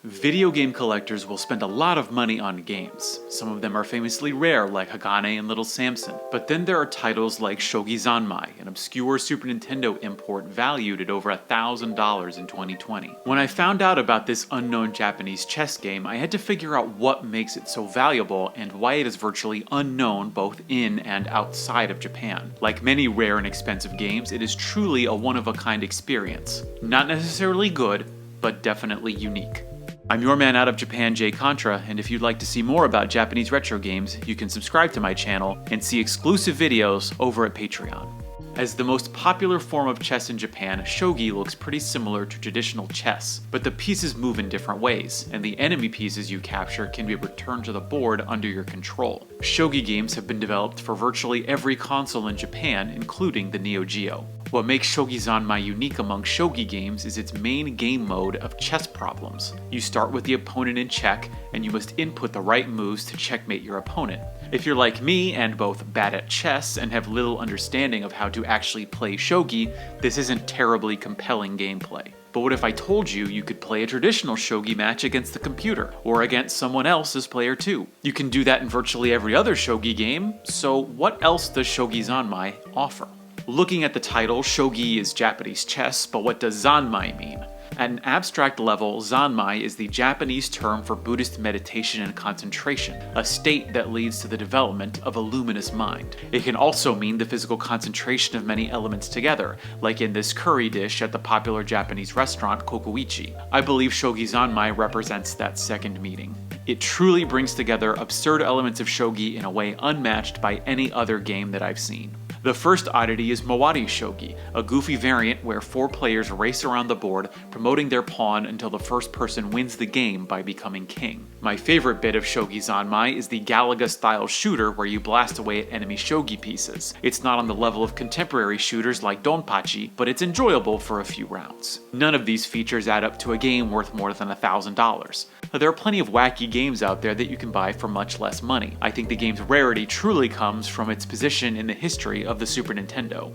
Video game collectors will spend a lot of money on games. Some of them are famously rare, like Hagane and Little Samson. But then there are titles like Shogi Zanmai, an obscure Super Nintendo import valued at over $1,000 in 2020. When I found out about this unknown Japanese chess game, I had to figure out what makes it so valuable and why it is virtually unknown both in and outside of Japan. Like many rare and expensive games, it is truly a one-of-a-kind experience. Not necessarily good, but definitely unique. I'm your man out of Japan, Jay Contra, and if you'd like to see more about Japanese retro games, you can subscribe to my channel and see exclusive videos over at Patreon. As the most popular form of chess in Japan, shogi looks pretty similar to traditional chess, but the pieces move in different ways, and the enemy pieces you capture can be returned to the board under your control. Shogi games have been developed for virtually every console in Japan, including the Neo Geo. What makes Shogi Zanmai unique among shogi games is its main game mode of chess problems. You start with the opponent in check, and you must input the right moves to checkmate your opponent. If you're like me and both bad at chess and have little understanding of how to actually play shogi, this isn't terribly compelling gameplay. But what if I told you you could play a traditional shogi match against the computer, or against someone else's player too? You can do that in virtually every other shogi game, so what else does Shogi Zanmai offer? Looking at the title, shogi is Japanese chess, but what does Zanmai mean? At an abstract level, Zanmai is the Japanese term for Buddhist meditation and concentration, a state that leads to the development of a luminous mind. It can also mean the physical concentration of many elements together, like in this curry dish at the popular Japanese restaurant Kokuichi. I believe Shogi Zanmai represents that second meaning. It truly brings together absurd elements of shogi in a way unmatched by any other game that I've seen. The first oddity is Mawari Shogi, a goofy variant where 4 players race around the board, promoting their pawn until the first person wins the game by becoming king. My favorite bit of Shogi Zanmai is the Galaga-style shooter where you blast away at enemy shogi pieces. It's not on the level of contemporary shooters like Donpachi, but it's enjoyable for a few rounds. None of these features add up to a game worth more than $1,000. There are plenty of wacky games out there that you can buy for much less money. I think the game's rarity truly comes from its position in the history of the Super Nintendo.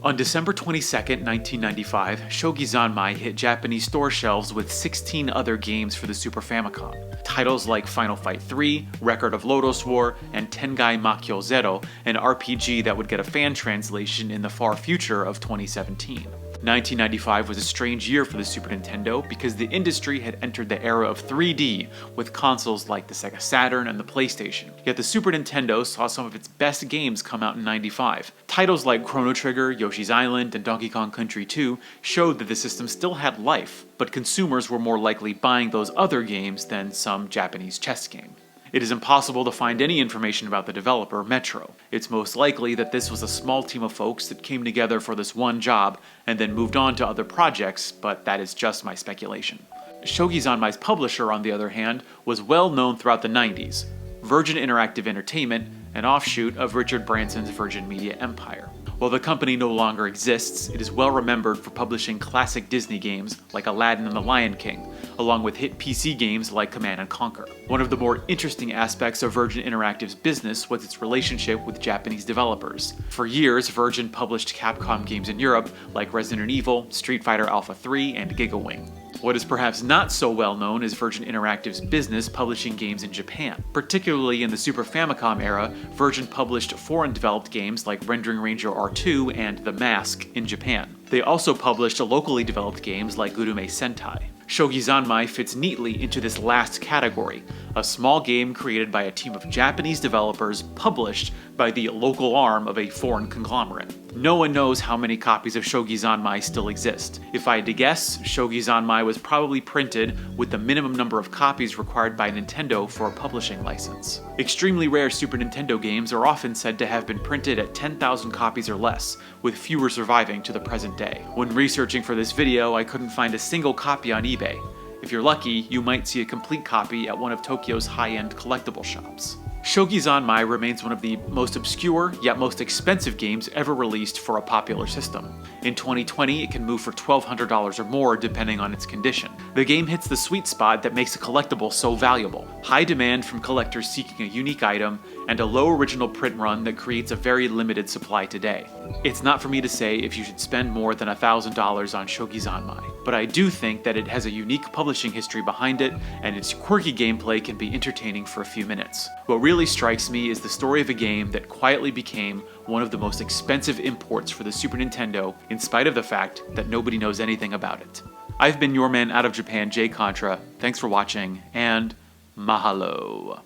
On December 22, 1995, Shogi Zanmai hit Japanese store shelves with 16 other games for the Super Famicom. Titles like Final Fight 3, Record of Lodoss War, and Tengai Makyo Zero, an RPG that would get a fan translation in the far future of 2017. 1995 was a strange year for the Super Nintendo because the industry had entered the era of 3D with consoles like the Sega Saturn and the PlayStation. Yet the Super Nintendo saw some of its best games come out in 95. Titles like Chrono Trigger, Yoshi's Island, and Donkey Kong Country 2 showed that the system still had life, but consumers were more likely buying those other games than some Japanese chess game. It is impossible to find any information about the developer, Metro. It's most likely that this was a small team of folks that came together for this one job and then moved on to other projects, but that is just my speculation. Shogi Zanmai's publisher, on the other hand, was well known throughout the 90s, Virgin Interactive Entertainment, an offshoot of Richard Branson's Virgin Media empire. While the company no longer exists, it is well remembered for publishing classic Disney games like Aladdin and the Lion King, along with hit PC games like Command & Conquer. One of the more interesting aspects of Virgin Interactive's business was its relationship with Japanese developers. For years, Virgin published Capcom games in Europe like Resident Evil, Street Fighter Alpha 3, and Gigawing. What is perhaps not so well known is Virgin Interactive's business publishing games in Japan. Particularly in the Super Famicom era, Virgin published foreign-developed games like Rendering Ranger R2 and The Mask in Japan. They also published locally developed games like Gurume Sentai. Shogi Zanmai fits neatly into this last category, a small game created by a team of Japanese developers published by the local arm of a foreign conglomerate. No one knows how many copies of Shogi Zanmai still exist. If I had to guess, Shogi Zanmai was probably printed with the minimum number of copies required by Nintendo for a publishing license. Extremely rare Super Nintendo games are often said to have been printed at 10,000 copies or less, with fewer surviving to the present day. When researching for this video, I couldn't find a single copy on eBay. If you're lucky, you might see a complete copy at one of Tokyo's high-end collectible shops. Shogi Zanmai remains one of the most obscure, yet most expensive games ever released for a popular system. In 2020, it can move for $1,200 or more depending on its condition. The game hits the sweet spot that makes a collectible so valuable. High demand from collectors seeking a unique item, and a low original print run that creates a very limited supply today. It's not for me to say if you should spend more than $1,000 on Shogi Zanmai, but I do think that it has a unique publishing history behind it, and its quirky gameplay can be entertaining for a few minutes. What really strikes me is the story of a game that quietly became one of the most expensive imports for the Super Nintendo, in spite of the fact that nobody knows anything about it. I've been your man out of Japan, Jay Contra. Thanks for watching, and mahalo.